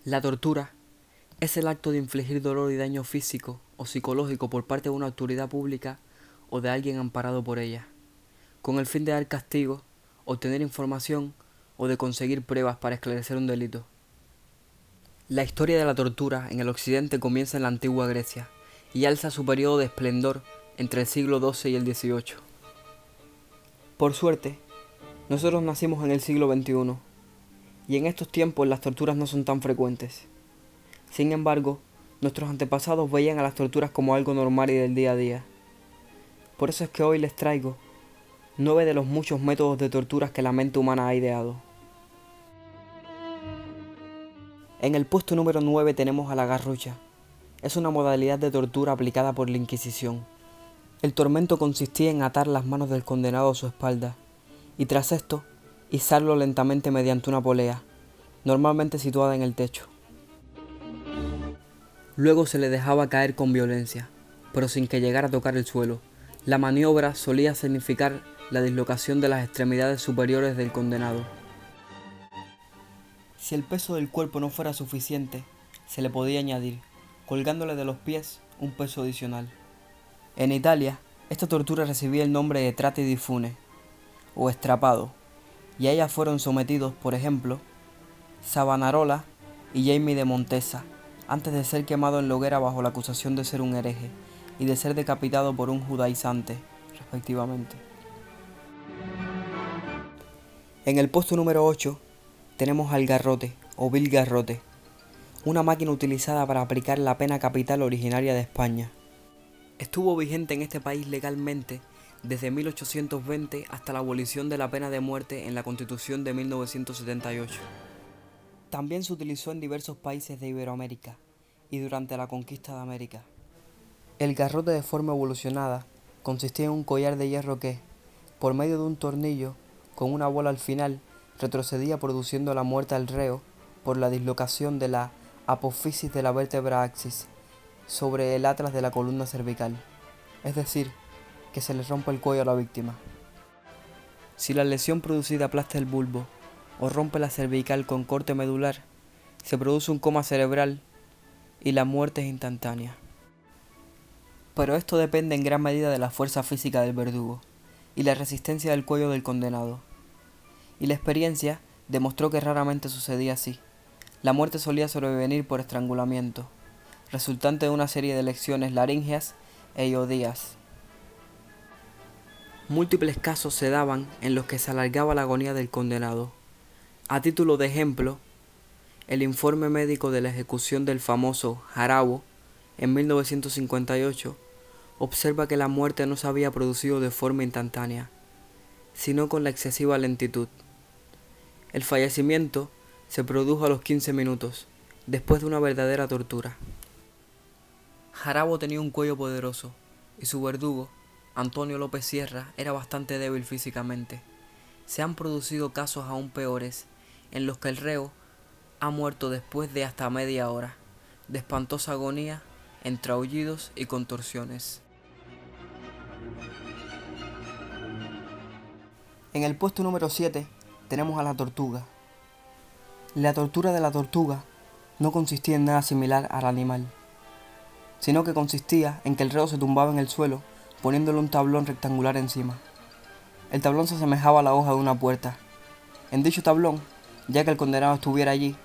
La tortura es el acto de infligir dolor y daño físico o psicológico por parte de una autoridad pública o de alguien amparado por ella, con el fin de dar castigo, obtener información o de conseguir pruebas para esclarecer un delito. La historia de la tortura en el occidente comienza en la antigua Grecia y alza su periodo de esplendor entre el siglo XII y el XVIII. Por suerte, nosotros nacimos en el siglo XXI y en estos tiempos las torturas no son tan frecuentes. Sin embargo, nuestros antepasados veían a las torturas como algo normal y del día a día. Por eso es que hoy les traigo 9 de los muchos métodos de torturas que la mente humana ha ideado. En el puesto número 9 tenemos a la garrucha. Es una modalidad de tortura aplicada por la Inquisición. El tormento consistía en atar las manos del condenado a su espalda y tras esto izarlo lentamente mediante una polea, normalmente situada en el techo. Luego se le dejaba caer con violencia, pero sin que llegara a tocar el suelo. La maniobra solía significar la dislocación de las extremidades superiores del condenado. Si el peso del cuerpo no fuera suficiente, se le podía añadir, colgándole de los pies, un peso adicional. En Italia, esta tortura recibía el nombre de trate di fune, o estrapado, y a ella fueron sometidos, por ejemplo, Savonarola y Jaime de Montesa, antes de ser quemado en la hoguera bajo la acusación de ser un hereje y de ser decapitado por un judaizante, respectivamente. En el puesto número 8 tenemos al garrote, o vil garrote, una máquina utilizada para aplicar la pena capital originaria de España. Estuvo vigente en este país legalmente desde 1820 hasta la abolición de la pena de muerte en la Constitución de 1978. También se utilizó en diversos países de Iberoamérica y durante la conquista de América. El garrote de forma evolucionada consistía en un collar de hierro que, por medio de un tornillo con una bola al final, retrocedía produciendo la muerte al reo por la dislocación de la apófisis de la vértebra axis sobre el atlas de la columna cervical, es decir, que se le rompe el cuello a la víctima. Si la lesión producida aplasta el bulbo o rompe la cervical con corte medular, se produce un coma cerebral y la muerte es instantánea. Pero esto depende en gran medida de la fuerza física del verdugo y la resistencia del cuello del condenado. Y la experiencia demostró que raramente sucedía así. La muerte solía sobrevenir por estrangulamiento, resultante de una serie de lesiones laríngeas e iodías. Múltiples casos se daban en los que se alargaba la agonía del condenado. A título de ejemplo, el informe médico de la ejecución del famoso Jarabo en 1958 observa que la muerte no se había producido de forma instantánea, sino con la excesiva lentitud. El fallecimiento se produjo a los 15 minutos, después de una verdadera tortura. Jarabo tenía un cuello poderoso, y su verdugo, Antonio López Sierra, era bastante débil físicamente. Se han producido casos aún peores, en los que el reo ha muerto después de hasta media hora, de espantosa agonía, entre aullidos y contorsiones. En el puesto número 7 tenemos a la tortuga. La tortura de la tortuga no consistía en nada similar al animal, sino que consistía en que el reo se tumbaba en el suelo poniéndole un tablón rectangular encima. El tablón se asemejaba a la hoja de una puerta. En dicho tablón, ya que el condenado estuviera allí,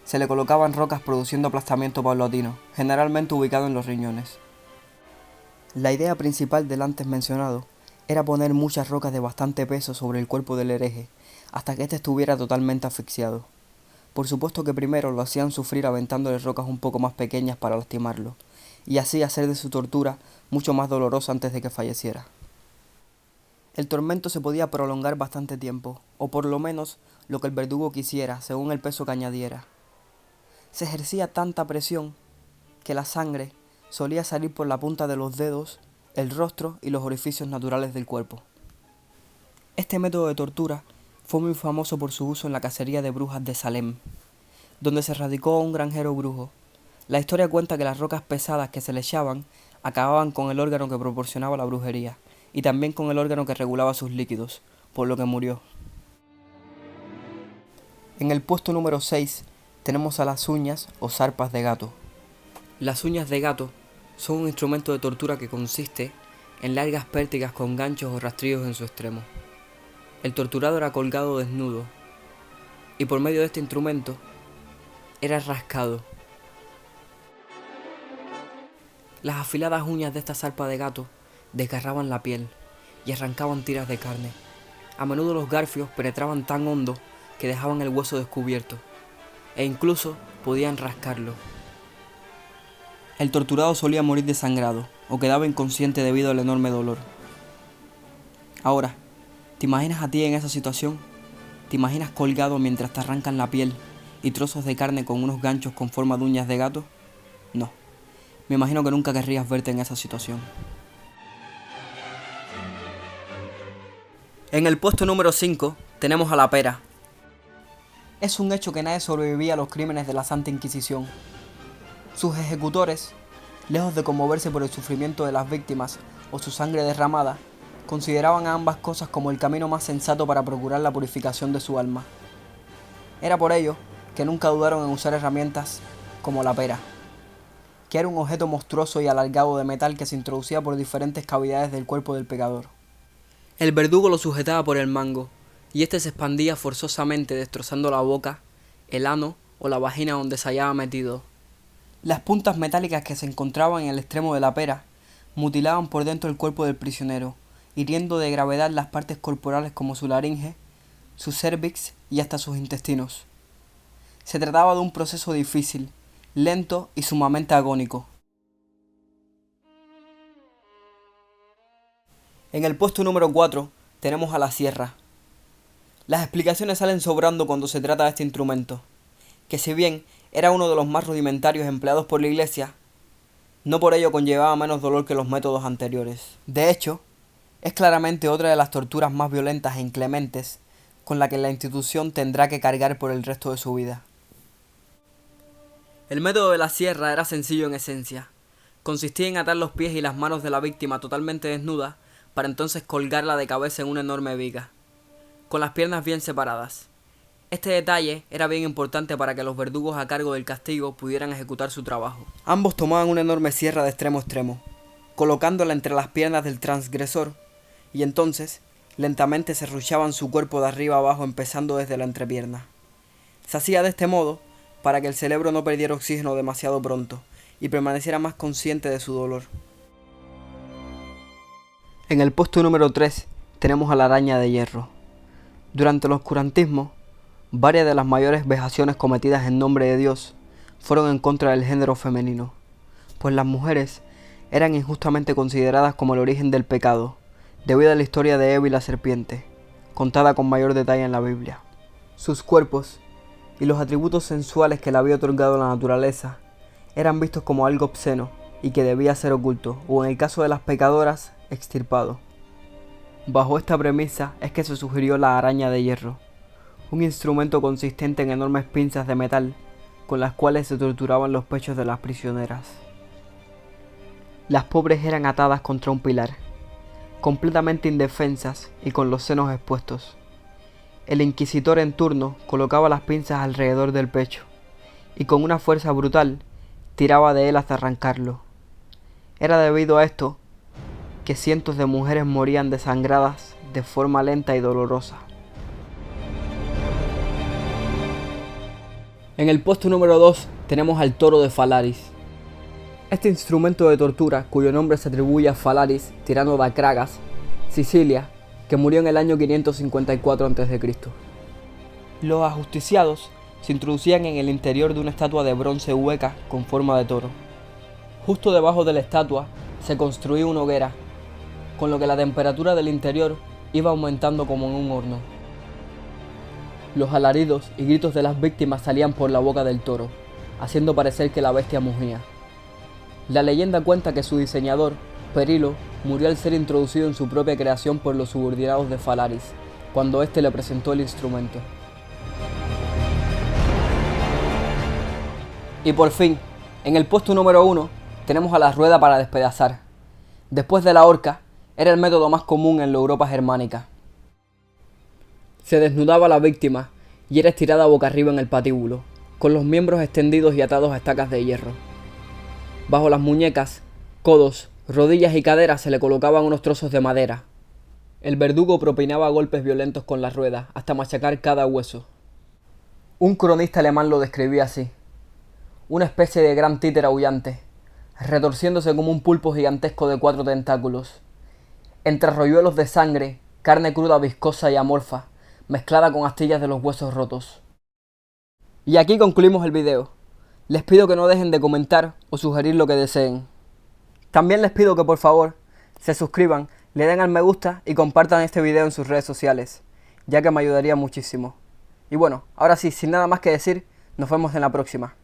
se le colocaban rocas produciendo aplastamiento paulatino, generalmente ubicado en los riñones. La idea principal del antes mencionado era poner muchas rocas de bastante peso sobre el cuerpo del hereje, hasta que éste estuviera totalmente asfixiado. Por supuesto que primero lo hacían sufrir aventándole rocas un poco más pequeñas para lastimarlo, y así hacer de su tortura mucho más dolorosa antes de que falleciera. El tormento se podía prolongar bastante tiempo, o por lo menos lo que el verdugo quisiera, según el peso que añadiera. Se ejercía tanta presión que la sangre solía salir por la punta de los dedos, el rostro y los orificios naturales del cuerpo. Este método de tortura fue muy famoso por su uso en la cacería de brujas de Salem, donde se radicó un granjero brujo. La historia cuenta que las rocas pesadas que se le echaban acababan con el órgano que proporcionaba la brujería, y también con el órgano que regulaba sus líquidos, por lo que murió. En el puesto número 6 tenemos a las uñas o zarpas de gato. Las uñas de gato son un instrumento de tortura que consiste en largas pértigas con ganchos o rastrillos en su extremo. El torturado era colgado desnudo y por medio de este instrumento era rascado. Las afiladas uñas de esta zarpa de gato desgarraban la piel y arrancaban tiras de carne. A menudo los garfios penetraban tan hondo que dejaban el hueso descubierto e incluso podían rascarlo. El torturado solía morir desangrado o quedaba inconsciente debido al enorme dolor. Ahora, ¿te imaginas a ti en esa situación? ¿Te imaginas colgado mientras te arrancan la piel y trozos de carne con unos ganchos con forma de uñas de gato? No, me imagino que nunca querrías verte en esa situación. En el puesto número 5 tenemos a la pera. Es un hecho que nadie sobrevivía a los crímenes de la Santa Inquisición. Sus ejecutores, lejos de conmoverse por el sufrimiento de las víctimas o su sangre derramada, consideraban a ambas cosas como el camino más sensato para procurar la purificación de su alma. Era por ello que nunca dudaron en usar herramientas como la pera, que era un objeto monstruoso y alargado de metal que se introducía por diferentes cavidades del cuerpo del pecador. El verdugo lo sujetaba por el mango, y éste se expandía forzosamente destrozando la boca, el ano o la vagina donde se hallaba metido. Las puntas metálicas que se encontraban en el extremo de la pera mutilaban por dentro el cuerpo del prisionero, hiriendo de gravedad las partes corporales como su laringe, su cérvix y hasta sus intestinos. Se trataba de un proceso difícil, lento y sumamente agónico. En el puesto número 4 tenemos a la sierra. Las explicaciones salen sobrando cuando se trata de este instrumento, que si bien era uno de los más rudimentarios empleados por la Iglesia, no por ello conllevaba menos dolor que los métodos anteriores. De hecho, es claramente otra de las torturas más violentas e inclementes con la que la institución tendrá que cargar por el resto de su vida. El método de la sierra era sencillo en esencia. Consistía en atar los pies y las manos de la víctima totalmente desnuda para entonces colgarla de cabeza en una enorme viga, con las piernas bien separadas. Este detalle era bien importante para que los verdugos a cargo del castigo pudieran ejecutar su trabajo. Ambos tomaban una enorme sierra de extremo a extremo, colocándola entre las piernas del transgresor, y entonces lentamente serruchaban su cuerpo de arriba a abajo empezando desde la entrepierna. Se hacía de este modo para que el cerebro no perdiera oxígeno demasiado pronto y permaneciera más consciente de su dolor. En el puesto número 3 tenemos a la araña de hierro. Durante el oscurantismo, varias de las mayores vejaciones cometidas en nombre de Dios fueron en contra del género femenino, pues las mujeres eran injustamente consideradas como el origen del pecado, debido a la historia de Eva y la serpiente, contada con mayor detalle en la Biblia. Sus cuerpos y los atributos sensuales que le había otorgado la naturaleza eran vistos como algo obsceno y que debía ser oculto, o en el caso de las pecadoras, extirpado. Bajo esta premisa es que se sugirió la araña de hierro, un instrumento consistente en enormes pinzas de metal con las cuales se torturaban los pechos de las prisioneras. Las pobres eran atadas contra un pilar, completamente indefensas y con los senos expuestos. El inquisitor en turno colocaba las pinzas alrededor del pecho y con una fuerza brutal tiraba de él hasta arrancarlo. Era debido a esto que cientos de mujeres morían desangradas de forma lenta y dolorosa. En el puesto número 2 tenemos al toro de Falaris. Este instrumento de tortura, cuyo nombre se atribuye a Falaris, tirano de Acragas, Sicilia, que murió en el año 554 a.C. Los ajusticiados se introducían en el interior de una estatua de bronce hueca con forma de toro. Justo debajo de la estatua se construía una hoguera, con lo que la temperatura del interior iba aumentando como en un horno. Los alaridos y gritos de las víctimas salían por la boca del toro, haciendo parecer que la bestia mugía. La leyenda cuenta que su diseñador, Perilo, murió al ser introducido en su propia creación por los subordinados de Falaris, cuando éste le presentó el instrumento. Y por fin, en el puesto número 1, tenemos a la rueda para despedazar. Después de la horca, era el método más común en la Europa germánica. Se desnudaba a la víctima y era estirada boca arriba en el patíbulo, con los miembros extendidos y atados a estacas de hierro. Bajo las muñecas, codos, rodillas y caderas se le colocaban unos trozos de madera. El verdugo propinaba golpes violentos con las ruedas hasta machacar cada hueso. Un cronista alemán lo describía así: una especie de gran títere aullante, retorciéndose como un pulpo gigantesco de 4 tentáculos, entre arroyuelos de sangre, carne cruda viscosa y amorfa, mezclada con astillas de los huesos rotos. Y aquí concluimos el video. Les pido que no dejen de comentar o sugerir lo que deseen. También les pido que por favor se suscriban, le den al me gusta y compartan este video en sus redes sociales, ya que me ayudaría muchísimo. Y bueno, ahora sí, sin nada más que decir, nos vemos en la próxima.